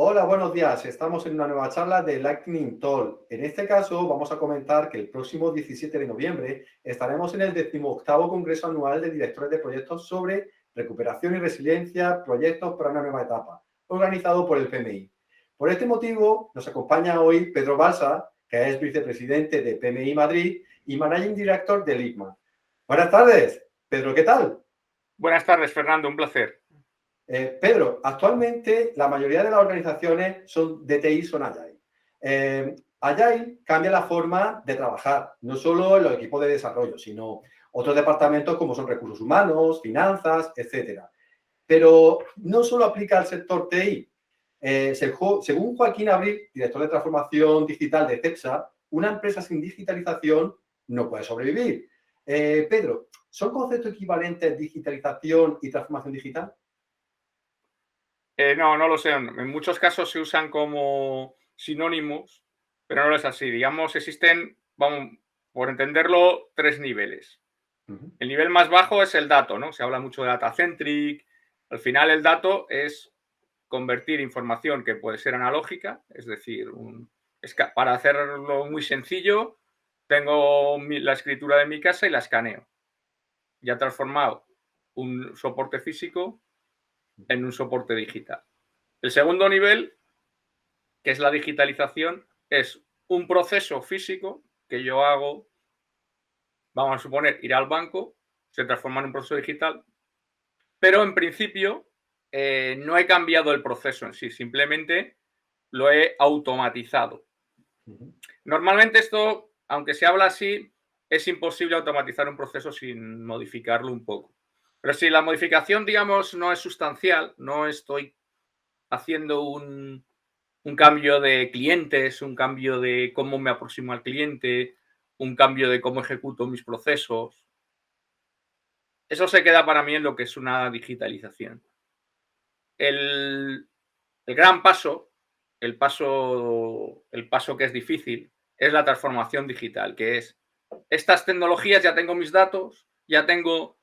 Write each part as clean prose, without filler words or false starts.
Hola, buenos días. Estamos en una nueva charla de Lightning Talk. En este caso, vamos a comentar que el próximo 17 de noviembre estaremos en el 18º Congreso Anual de Directores de Proyectos sobre Recuperación y Resiliencia, Proyectos para una Nueva Etapa, organizado por el PMI. Por este motivo, nos acompaña hoy Pedro Balsa, que es vicepresidente de PMI Madrid y Managing Director del ICMA. Buenas tardes, Pedro, ¿qué tal? Buenas tardes, Fernando, un placer. Pedro, actualmente la mayoría de las organizaciones de TI son Agile. Agile cambia la forma de trabajar, no solo en los equipos de desarrollo, sino otros departamentos como son recursos humanos, finanzas, etcétera. Pero no solo aplica al sector TI. Según Joaquín Abril, director de transformación digital de CEPSA, una empresa sin digitalización no puede sobrevivir. Pedro, ¿son conceptos equivalentes digitalización y transformación digital? No lo sé. En muchos casos se usan como sinónimos, pero no es así. Digamos, existen, vamos, por entenderlo, tres niveles. El nivel más bajo es el dato, ¿no? Se habla mucho de data-centric. Al final, el dato es convertir información que puede ser analógica, es decir, para hacerlo muy sencillo, tengo la escritura de mi casa y la escaneo. Ya he transformado un soporte físico en un soporte digital. El segundo nivel, que es la digitalización, es un proceso físico que yo hago, vamos a suponer, ir al banco, se transforma en un proceso digital, pero en principio no he cambiado el proceso en sí, simplemente lo he automatizado. Normalmente esto, aunque se habla así, es imposible automatizar un proceso sin modificarlo un poco. Pero si la modificación, digamos, no es sustancial, no estoy haciendo un cambio de clientes, un cambio de cómo me aproximo al cliente, un cambio de cómo ejecuto mis procesos. Eso se queda para mí en lo que es una digitalización. El gran paso, el paso que es difícil, es la transformación digital, que es estas tecnologías, ya tengo mis datos, ya tengo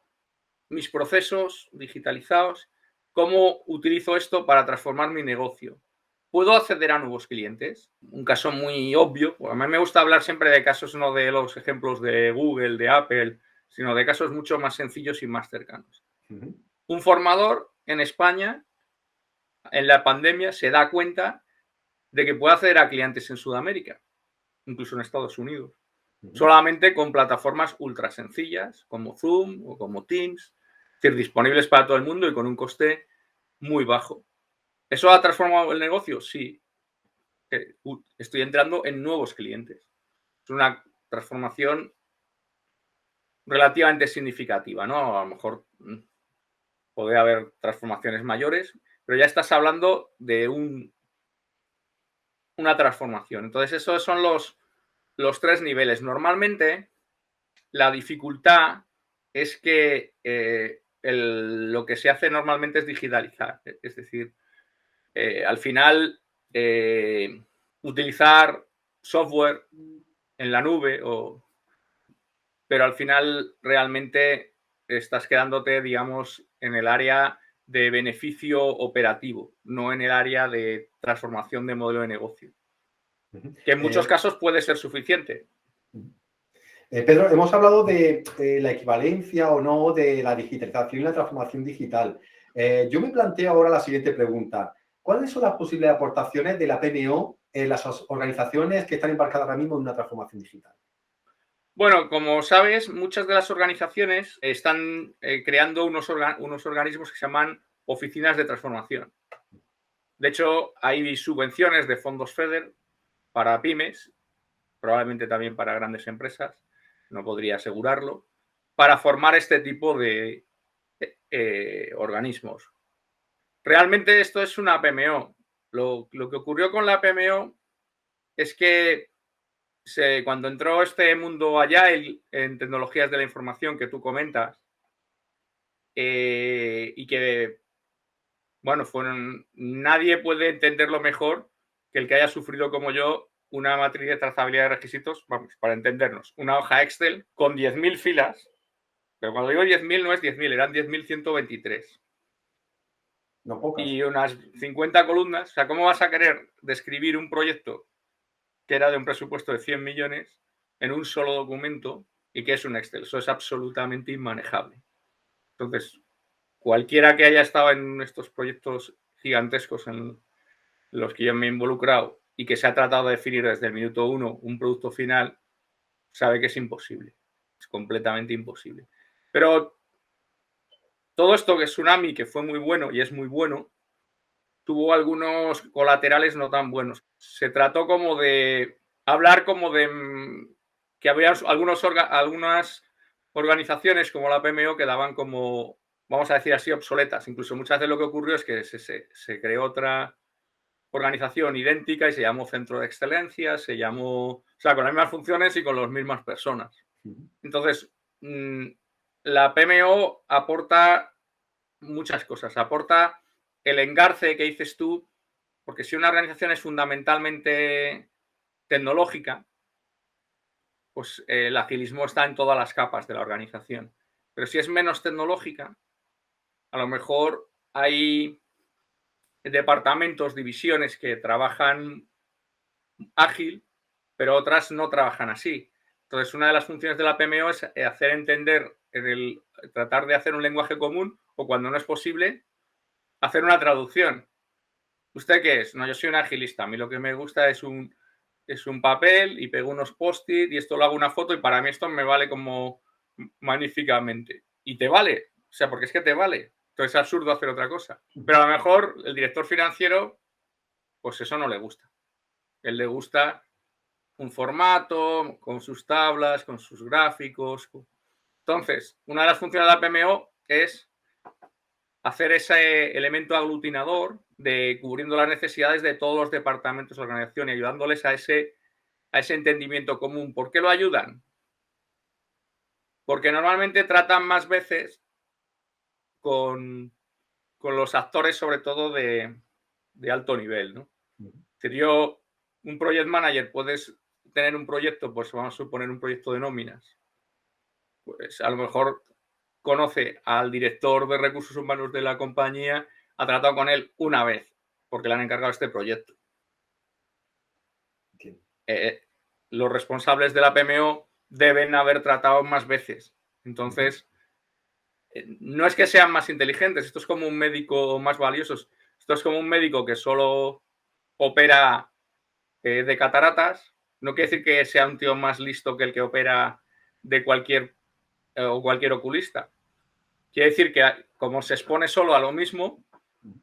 mis procesos digitalizados, ¿cómo utilizo esto para transformar mi negocio? ¿Puedo acceder a nuevos clientes? Un caso muy obvio, a mí me gusta hablar siempre de casos, no de los ejemplos de Google, de Apple, sino de casos mucho más sencillos y más cercanos. Un formador en España, en la pandemia, se da cuenta de que puede acceder a clientes en Sudamérica, incluso en Estados Unidos, solamente con plataformas ultra sencillas, como Zoom o como Teams, es decir, disponibles para todo el mundo y con un coste muy bajo. ¿Eso ha transformado el negocio? Sí. Estoy entrando en nuevos clientes. Es una transformación relativamente significativa, ¿no? A lo mejor puede haber transformaciones mayores, pero ya estás hablando de una transformación. Entonces, esos son los tres niveles. Normalmente, la dificultad es que lo que se hace normalmente es digitalizar. Es decir, al final, utilizar software en la nube, pero al final realmente estás quedándote, digamos, en el área de beneficio operativo, no en el área de transformación de modelo de negocio, que en muchos casos puede ser suficiente. Pedro, hemos hablado de la equivalencia o no de la digitalización y la transformación digital. Yo me planteo ahora la siguiente pregunta. ¿Cuáles son las posibles aportaciones de la PMO en las organizaciones que están embarcadas ahora mismo en una transformación digital? Bueno, como sabes, muchas de las organizaciones están creando unos organismos que se llaman oficinas de transformación. De hecho, hay subvenciones de fondos FEDER para pymes, probablemente también para grandes empresas, no podría asegurarlo, para formar este tipo de organismos. Realmente esto es una PMO. Lo que ocurrió con la PMO es que cuando entró este mundo Agile en tecnologías de la información que tú comentas, y que, bueno, nadie puede entenderlo mejor que el que haya sufrido como yo una matriz de trazabilidad de requisitos, vamos, para entendernos, una hoja Excel con 10.000 filas, pero cuando digo 10.000 no es 10.000, eran 10.123. No pocas. y unas 50 columnas. O sea, ¿cómo vas a querer describir un proyecto que era de un presupuesto de 100 millones en un solo documento y que es un Excel? Eso es absolutamente inmanejable. Entonces, cualquiera que haya estado en estos proyectos gigantescos en los que yo me he involucrado y que se ha tratado de definir desde el minuto 1 un producto final, sabe que es imposible. Es completamente imposible. Pero todo esto que Tsunami, que fue muy bueno y es muy bueno, tuvo algunos colaterales no tan buenos. Se trató como de hablar como de que había algunas organizaciones como la PMO que daban como, vamos a decir así, obsoletas. Incluso muchas veces lo que ocurrió es que se creó otra organización idéntica y se llamó Centro de Excelencia, se llamó, o sea, con las mismas funciones y con las mismas personas. Entonces, la PMO aporta muchas cosas. Aporta el engarce que dices tú, porque si una organización es fundamentalmente tecnológica, pues el agilismo está en todas las capas de la organización. Pero si es menos tecnológica, a lo mejor hay departamentos, divisiones que trabajan ágil, pero otras no trabajan así. Entonces, una de las funciones de la PMO es hacer entender, tratar de hacer un lenguaje común o, cuando no es posible, hacer una traducción. ¿Usted qué es? No, yo soy un agilista. A mí lo que me gusta es un papel y pego unos post-it y esto lo hago una foto y para mí esto me vale como magníficamente. Y te vale. O sea, porque es que te vale. Entonces es absurdo hacer otra cosa. Pero a lo mejor el director financiero, pues eso no le gusta. Él le gusta un formato, con sus tablas, con sus gráficos. Entonces, una de las funciones de la PMO es hacer ese elemento aglutinador de cubriendo las necesidades de todos los departamentos de la organización y ayudándoles a ese entendimiento común. ¿Por qué lo ayudan? Porque normalmente tratan más veces con los actores, sobre todo de alto nivel, ¿no? Yo, un project manager, puedes tener un proyecto, pues vamos a suponer un proyecto de nóminas, pues a lo mejor conoce al director de recursos humanos de la compañía, ha tratado con él una vez, porque le han encargado este proyecto. Los responsables de la PMO deben haber tratado más veces. Entonces, no es que sean más inteligentes, esto es como un médico más valioso. Esto es como un médico que solo opera de cataratas. No quiere decir que sea un tío más listo que el que opera de cualquier oculista. Quiere decir que, como se expone solo a lo mismo,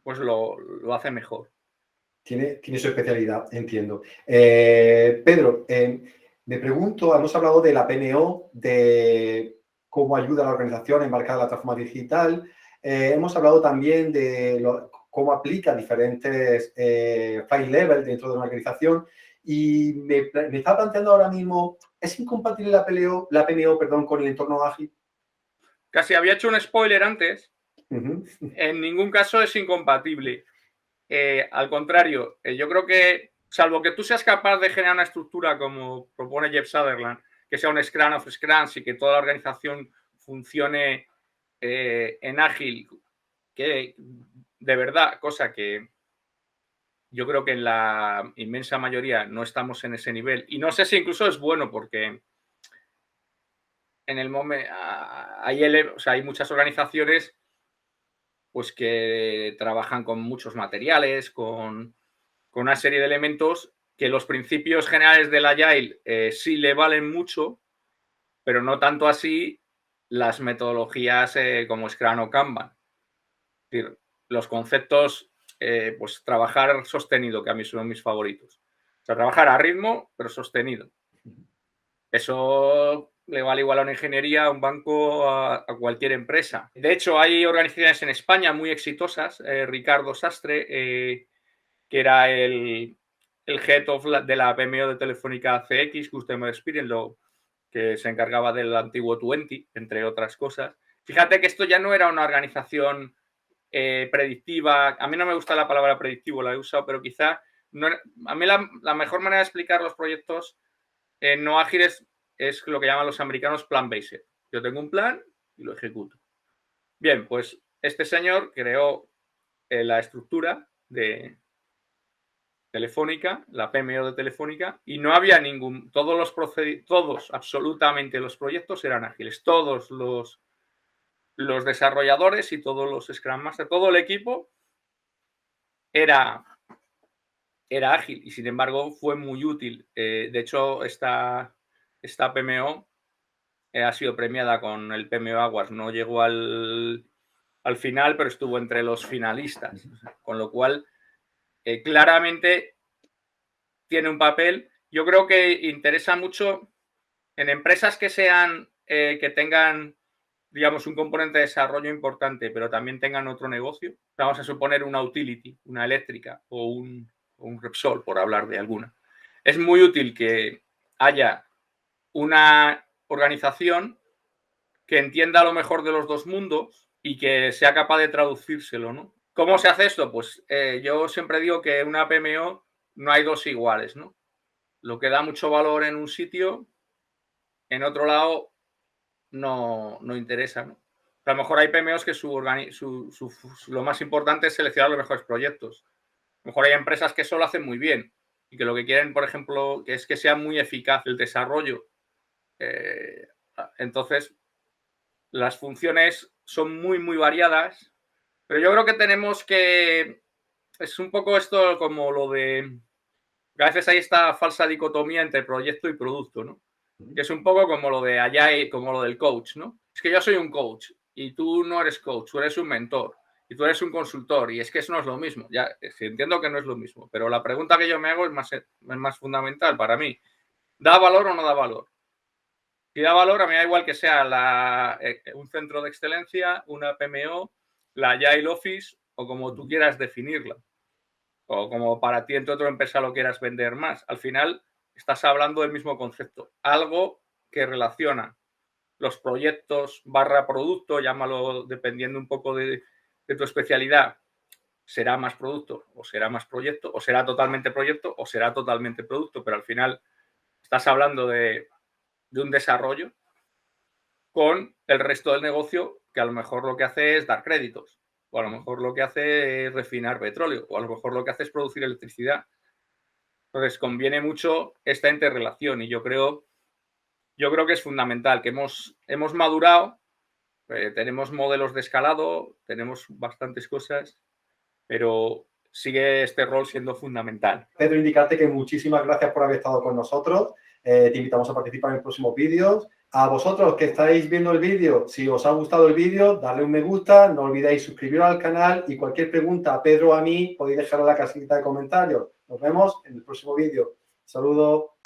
pues lo hace mejor. Tiene su especialidad, entiendo. Pedro, me pregunto, hemos hablado de la PMO, de cómo ayuda a la organización a embarcar la transformación digital. Hemos hablado también de cómo aplica diferentes file level dentro de una organización. Y me está planteando ahora mismo, ¿es incompatible la PMO con el entorno ágil? Casi había hecho un spoiler antes. En ningún caso es incompatible. Al contrario, yo creo que, salvo que tú seas capaz de generar una estructura como propone Jeff Sutherland, que sea un Scrum of Scrums y que toda la organización funcione en ágil, que de verdad, cosa que yo creo que en la inmensa mayoría no estamos en ese nivel. Y no sé si incluso es bueno, porque en el momento hay muchas organizaciones pues que trabajan con muchos materiales, con una serie de elementos que los principios generales del Agile sí le valen mucho, pero no tanto así las metodologías como Scrum o Kanban. Es decir, los conceptos, pues trabajar sostenido, que a mí son mis favoritos. O sea, trabajar a ritmo, pero sostenido. Eso le vale igual a una ingeniería, a un banco, a cualquier empresa. De hecho, hay organizaciones en España muy exitosas. Ricardo Sastre, que era el head of de la PMO de Telefónica CX, Customer Experience, que se encargaba del antiguo 20, entre otras cosas. Fíjate que esto ya no era una organización predictiva. A mí no me gusta la palabra predictivo, la he usado, pero quizá no, a mí la mejor manera de explicar los proyectos no ágiles es lo que llaman los americanos plan-based. Yo tengo un plan y lo ejecuto. Bien, pues este señor creó la estructura de Telefónica, la PMO de Telefónica, y no había absolutamente los proyectos eran ágiles. Todos los desarrolladores y todos los Scrum Master, todo el equipo era ágil y sin embargo fue muy útil. De hecho, esta PMO ha sido premiada con el PMO Awards. No llegó al final, pero estuvo entre los finalistas. Con lo cual, claramente tiene un papel. Yo creo que interesa mucho en empresas que tengan, digamos, un componente de desarrollo importante, pero también tengan otro negocio. Vamos a suponer una utility, una eléctrica o un Repsol, por hablar de alguna. Es muy útil que haya una organización que entienda lo mejor de los dos mundos y que sea capaz de traducírselo, ¿no? ¿Cómo se hace esto? Pues yo siempre digo que una PMO no hay dos iguales, ¿no? Lo que da mucho valor en un sitio, en otro lado no interesa, ¿no? A lo mejor hay PMOs que lo más importante es seleccionar los mejores proyectos. A lo mejor hay empresas que eso lo hacen muy bien y que lo que quieren, por ejemplo, es que sea muy eficaz el desarrollo. Entonces, las funciones son muy, muy variadas, pero yo creo que tenemos que... Es un poco esto como lo de... A veces hay esta falsa dicotomía entre proyecto y producto, ¿no? Que es un poco como lo de Agile, como lo del coach, ¿no? Es que yo soy un coach y tú no eres coach, tú eres un mentor y tú eres un consultor y es que eso no es lo mismo. Ya entiendo que no es lo mismo, pero la pregunta que yo me hago es más fundamental para mí. ¿Da valor o no da valor? Si da valor, a mí da igual que sea un centro de excelencia, una PMO, la Agile Office o como tú quieras definirla. O como para ti entre otra empresa lo quieras vender más. Al final estás hablando del mismo concepto. Algo que relaciona los proyectos / producto, llámalo dependiendo un poco de tu especialidad, será más producto o será más proyecto, o será totalmente proyecto o será totalmente producto, pero al final estás hablando de un desarrollo con el resto del negocio que a lo mejor lo que hace es dar créditos, o a lo mejor lo que hace es refinar petróleo, o a lo mejor lo que hace es producir electricidad. Entonces, conviene mucho esta interrelación y yo creo que es fundamental, que hemos madurado, tenemos modelos de escalado, tenemos bastantes cosas, pero sigue este rol siendo fundamental. Pedro, indicarte que muchísimas gracias por haber estado con nosotros. Te invitamos a participar en próximos vídeos. A vosotros que estáis viendo el vídeo, si os ha gustado el vídeo, darle un me gusta, no olvidéis suscribiros al canal y cualquier pregunta a Pedro o a mí podéis dejarla en la casita de comentarios. Nos vemos en el próximo vídeo. Saludos.